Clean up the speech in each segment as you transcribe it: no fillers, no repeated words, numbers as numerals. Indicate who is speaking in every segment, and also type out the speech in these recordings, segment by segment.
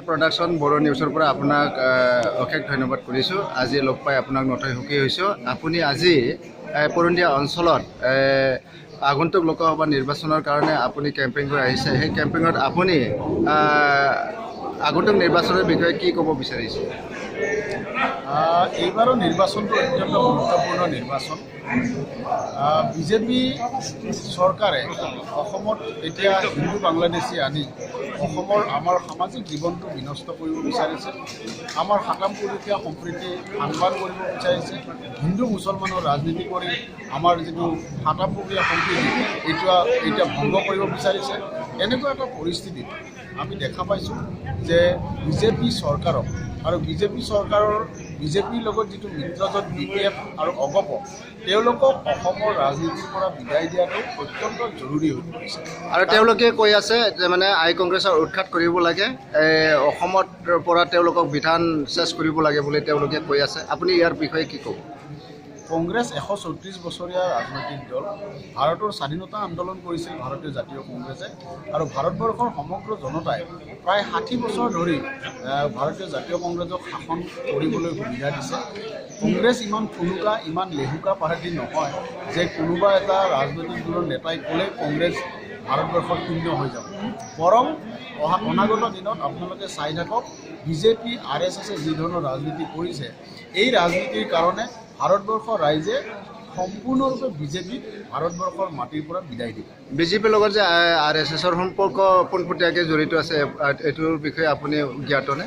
Speaker 1: Production Bodo নিউজৰ পৰা আপোনাক অশেষ ধন্যবাদ কৰিছোঁ। আজি লগ পাই আপোনাক নথৈ সুখী হৈছোঁ। আপুনি আজি পৰন্দিয়া অঞ্চলত আগন্তুক লোকসভা নিৰ্বাচনৰ কাৰণে আপুনি কেম্পেইন কৰি আহিছে। সেই কেম্পেইনত আপুনি আগন্তুক নিৰ্বাচনৰ বিষয়ে কি ক'ব বিচাৰিছে?
Speaker 2: এইবাৰৰ নিৰ্বাচনটো অত্যন্ত গুৰুত্বপূৰ্ণ নিৰ্বাচন। বিজেপি চৰকাৰে অসমত এতিয়া হিন্দু বাংলাদেশী আনি আমাৰ সামাজিক জীৱনটো বিনষ্ট কৰিব বিচাৰিছে। আমাৰ সাতামপুৰীয়া সম্প্ৰীতি আহ্বান কৰিব বিচাৰিছে। হিন্দু মুছলমানৰ ৰাজনীতি কৰি আমাৰ যিটো সাতামপুৰীয়া সম্প্ৰীতি এতিয়া ভংগ কৰিব বিচাৰিছে। এনেকুৱা এটা পৰিস্থিতিত আমি দেখা পাইছোঁ যে বিজেপি চৰকাৰক আৰু বিজেপিৰ লগত যিটো মিত্ৰজোঁট BPF আৰু অগপ তেওঁলোকক অসমৰ ৰাজনীতিৰ পৰা বিদায় দিয়াটো অত্যন্ত জৰুৰী হৈ পৰিছে।
Speaker 1: আৰু তেওঁলোকে কৈ আছে যে মানে আই কংগ্ৰেছৰ উৎখাত কৰিব লাগে, অসমত পৰা তেওঁলোকক বিধান চেছ কৰিব লাগে বুলি তেওঁলোকে কৈ আছে। আপুনি ইয়াৰ বিষয়ে কি ক'ব?
Speaker 2: কংগ্ৰেছ 134 বছৰীয়া ৰাজনৈতিক দল। ভাৰতৰ স্বাধীনতা আন্দোলন কৰিছিল ভাৰতীয় জাতীয় কংগ্ৰেছে আৰু ভাৰতবৰ্ষৰ সমগ্ৰ জনতাই প্ৰায় 60 বছৰ ধৰি ভাৰতীয় জাতীয় কংগ্ৰেছক শাসন কৰিবলৈ সুবিধা দিছে। কংগ্ৰেছ ইমান থুলুকা ইমান লেহুকা পাৰ্টি নহয় যে কোনোবা এটা ৰাজনৈতিক দলৰ নেতাই ক'লেই কংগ্ৰেছ ভাৰতবৰ্ষত শূন্য হৈ যাব। বৰং অনাগত দিনত আপোনালোকে চাই থাকক বিজেপি RSSে যি ধৰণৰ ৰাজনীতি কৰিছে, এই ৰাজনীতিৰ কাৰণে ভাৰতবৰ্ষৰ ৰাইজে সম্পূৰ্ণৰূপে বিজেপিক ভাৰতবৰ্ষৰ মাটিৰ পৰা বিদায় দিব।
Speaker 1: বিজেপিৰ লগত যে RSSৰ সম্পৰ্ক পোনপটীয়াকৈ জড়িত আছে, এইটোৰ বিষয়ে আপুনি জ্ঞাতনে?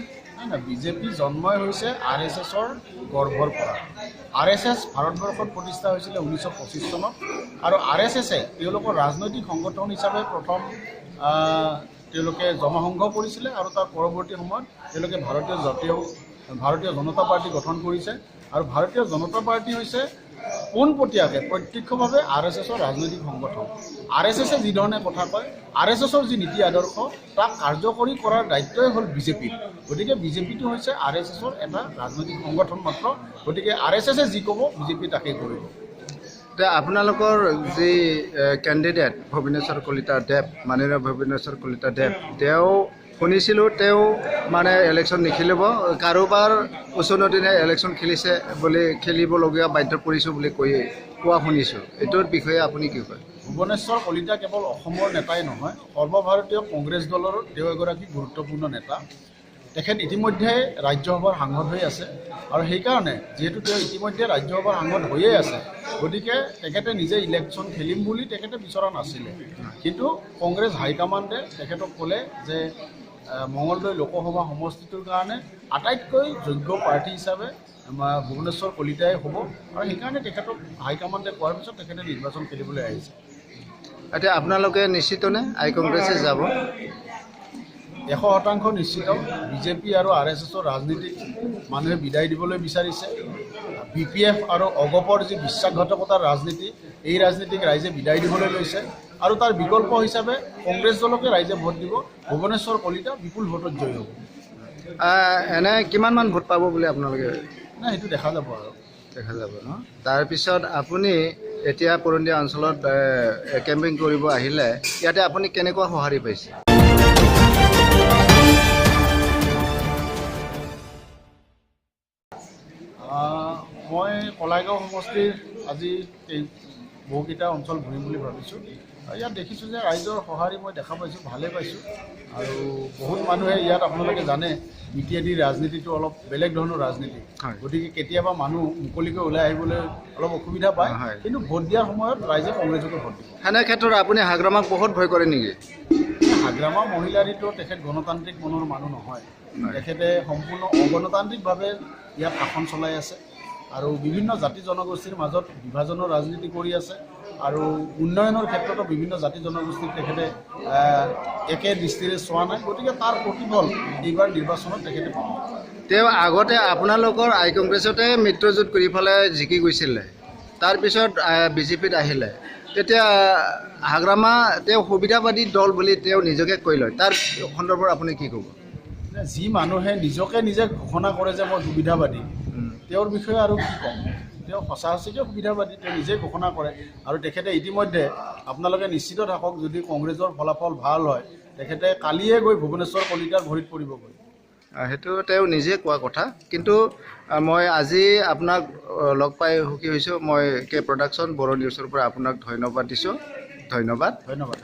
Speaker 2: নাই, বিজেপি জন্মই হৈছে RSSৰ গৰ্ভৰ পৰা। RSS ভাৰতবৰ্ষত প্ৰতিষ্ঠা হৈছিলে 1925 চনত আৰু RSSে তেওঁলোকৰ ৰাজনৈতিক সংগঠন হিচাপে প্ৰথম তেওঁলোকে জনসংঘ কৰিছিলে আৰু তাৰ পৰৱৰ্তী সময়ত তেওঁলোকে ভাৰতীয় জনতা পাৰ্টি গঠন কৰিছে। আৰু ভাৰতীয় জনতা পাৰ্টি হৈছে পোনপটীয়াকৈ প্ৰত্যক্ষভাৱে RSSৰ ৰাজনৈতিক সংগঠন। RSSে যি ধৰণে কথা কয়, RSSৰ যি নীতি আদৰ্শ তাক কাৰ্যকৰী কৰাৰ দায়িত্বই হ'ল বিজেপিৰ। গতিকে বিজেপিটো হৈছে RSSৰ এটা ৰাজনৈতিক সংগঠন মাত্ৰ। গতিকে RSSে যি ক'ব বিজেপি তাকেই কৰিব।
Speaker 1: এতিয়া আপোনালোকৰ যি কেণ্ডিডেট ভৱেনেশ্বৰ কলিতা দেৱ, মাননীয় ভৱেনেশ্বৰ কলিতা দেৱ, তেওঁ শুনিছিলোঁ তেওঁ মানে ইলেকশ্যন নিখেলিব, কাৰোবাৰ উচনদিনে ইলেকশ্যন খেলিবলগীয়া বাধ্য পৰিছোঁ বুলি কোৱা শুনিছোঁ। এইটোৰ বিষয়ে আপুনি কি কয়?
Speaker 2: ভৱেনেশ্বৰ কলিতা কেৱল অসমৰ নেতাই নহয়, সৰ্বভাৰতীয় কংগ্ৰেছ দলৰ তেওঁ এগৰাকী গুৰুত্বপূৰ্ণ নেতা। তেখেত ইতিমধ্যে ৰাজ্যসভাৰ সাংসদ হৈ আছে আৰু সেইকাৰণে যিহেতু তেওঁ ইতিমধ্যে ৰাজ্যসভাৰ সাংসদ হৈয়ে আছে, গতিকে তেখেতে নিজে ইলেকশ্যন খেলিম বুলি তেখেতে বিচৰা নাছিলে। কিন্তু কংগ্ৰেছ হাইকমাণ্ডে তেখেতক ক'লে যে মঙলদৈ লোকসভা সমষ্টিটোৰ কাৰণে আটাইতকৈ যোগ্য প্ৰাৰ্থী হিচাপে ভৱেনেশ্বৰ কলিতাই হ'ব আৰু সেইকাৰণে তেখেতক হাইকমাণ্ডে কোৱাৰ পিছত তেখেতে নিৰ্বাচন খেলিবলৈ আহিছে।
Speaker 1: এতিয়া আপোনালোকে নিশ্চিতনে আই কংগ্ৰেছে যাব?
Speaker 2: 100% নিশ্চিত। বিজেপি আৰু RSSৰ ৰাজনীতিক মানুহে বিদায় দিবলৈ বিচাৰিছে। BPF আৰু অগপৰ যি বিশ্বাসঘাতকতাৰ ৰাজনীতি, এই ৰাজনীতিক ৰাইজে বিদায় দিবলৈ লৈছে আৰু তাৰ বিকল্প হিচাপে কংগ্ৰেছ দলকে ৰাইজে ভোট দিব। ভৱেনেশ্বৰ কলিতা বিপুল ভোটত জয়ী হ'ব।
Speaker 1: এনে কিমানমান ভোট পাব বুলি আপোনালোকে?
Speaker 2: নাই, সেইটো দেখা যাব আৰু
Speaker 1: দেখা যাব ন? তাৰপিছত আপুনি এতিয়া পৰন্দিয়া অঞ্চলত কেম্পিং কৰিব আহিলে, ইয়াতে আপুনি কেনেকুৱা সঁহাৰি পাইছে?
Speaker 2: মই কলাইগাঁও সমষ্টিৰ আজি বহুকেইটা অঞ্চল ঘূৰিম বুলি ভাবিছোঁ। ইয়াত দেখিছোঁ যে ৰাইজৰ সঁহাৰি মই দেখা পাইছোঁ, ভালেই পাইছোঁ। আৰু বহুত মানুহে ইয়াত আপোনালোকে জানে বিটিএডিৰ ৰাজনীতিটো অলপ বেলেগ ধৰণৰ ৰাজনীতি, গতিকে কেতিয়াবা মানুহ মুকলিকৈ ওলাই আহিবলৈ অলপ অসুবিধা পায়। কিন্তু ভোট দিয়াৰ সময়ত ৰাইজে কংগ্ৰেছকে ভোট দিব।
Speaker 1: সেনে ক্ষেত্ৰত আপুনি হাগ্ৰামাক বহুত ভয় কৰে নেকি?
Speaker 2: হাগ্ৰামা মহিলাৰীতো তেখেত গণতান্ত্ৰিক মনৰ মানুহ নহয়। তেখেতে সম্পূৰ্ণ অগণতান্ত্ৰিকভাৱে ইয়াত শাসন চলাই আছে আৰু বিভিন্ন জাতি জনগোষ্ঠীৰ মাজত বিভাজনৰ ৰাজনীতি কৰি আছে আৰু উন্নয়নৰ ক্ষেত্ৰতো বিভিন্ন জাতি জনগোষ্ঠীক তেখেতে একে দৃষ্টিৰে চোৱা নাই। গতিকে তাৰ প্ৰতিফল এইবাৰ নিৰ্বাচনত তেখেতে পাব।
Speaker 1: তেওঁ আগতে আপোনালোকৰ আই কংগ্ৰেছতে মিত্ৰজোঁট কৰি পেলাই জিকি গৈছিলে, তাৰপিছত বিজেপিত আহিলে। তেতিয়া হাগ্ৰামা তেওঁ সুবিধাবাদী দল বুলি তেওঁ নিজকে কৈ লয়, তাৰ সন্দৰ্ভত আপুনি কি ক'ব?
Speaker 2: যি মানুহে নিজে ঘোষণা কৰে যে মই সুবিধাবাদী, তেওঁৰ বিষয়ে আৰু কি ক'ম? তেওঁ সঁচাকৈ সুবিধাবাদী, তেওঁ নিজে ঘোষণা কৰে আৰু তেখেতে ইতিমধ্যে আপোনালোকে নিশ্চিত থাকক যদি কংগ্ৰেছৰ ফলাফল ভাল হয় তেখেতে কালিয়ে গৈ ভৱেনেশ্বৰ কলিতাৰ ভৰিত পৰিবগৈ।
Speaker 1: সেইটো তেওঁ নিজে কোৱা কথা কিন্তু মই আজি আপোনাক লগ পাই সুখী হৈছোঁ মই কে প্ৰডাকশ্যন বড়ো নিউজৰ পৰা আপোনাক ধন্যবাদ দিছোঁ ধন্যবাদ
Speaker 2: ধন্যবাদ